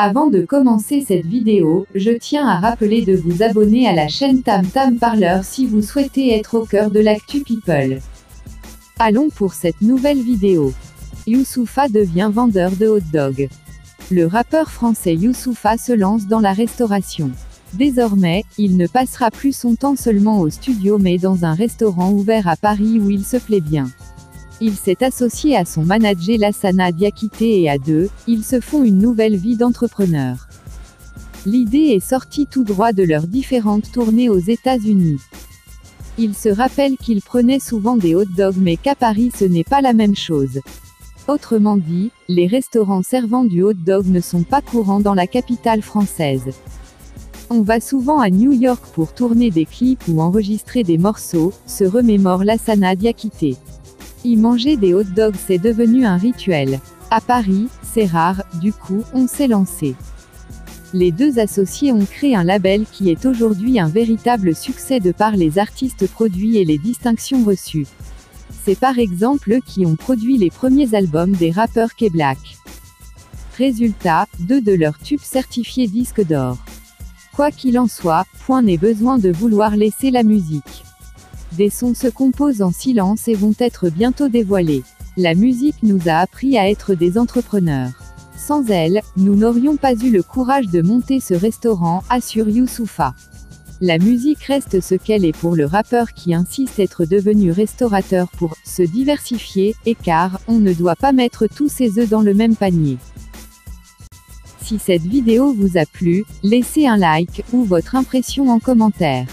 Avant de commencer cette vidéo, je tiens à rappeler de vous abonner à la chaîne Tam Tam Parleur si vous souhaitez être au cœur de l'actu people. Allons pour cette nouvelle vidéo. Youssoupha devient vendeur de hot-dog. Le rappeur français Youssoupha se lance dans la restauration. Désormais, il ne passera plus son temps seulement au studio mais dans un restaurant ouvert à Paris où il se plaît bien. Il s'est associé à son manager Lassana Diakité et à deux, ils se font une nouvelle vie d'entrepreneur. L'idée est sortie tout droit de leurs différentes tournées aux États-Unis. Il se rappelle qu'il prenait souvent des hot-dogs mais qu'à Paris ce n'est pas la même chose. Autrement dit, les restaurants servant du hot-dog ne sont pas courants dans la capitale française. On va souvent à New York pour tourner des clips ou enregistrer des morceaux, se remémore Lassana Diakité. Y manger des hot dogs c'est devenu un rituel. À Paris, c'est rare, du coup, on s'est lancé. Les deux associés ont créé un label qui est aujourd'hui un véritable succès de par les artistes produits et les distinctions reçues. C'est par exemple eux qui ont produit les premiers albums des rappeurs K-Black. Résultat, 2 de leurs tubes certifiés disques d'or. Quoi qu'il en soit, point n'est besoin de vouloir laisser la musique. Des sons se composent en silence et vont être bientôt dévoilés. La musique nous a appris à être des entrepreneurs. Sans elle, nous n'aurions pas eu le courage de monter ce restaurant, assure Youssoupha. La musique reste ce qu'elle est pour le rappeur qui insiste être devenu restaurateur pour se diversifier, et car on ne doit pas mettre tous ses œufs dans le même panier. Si cette vidéo vous a plu, laissez un like, ou votre impression en commentaire.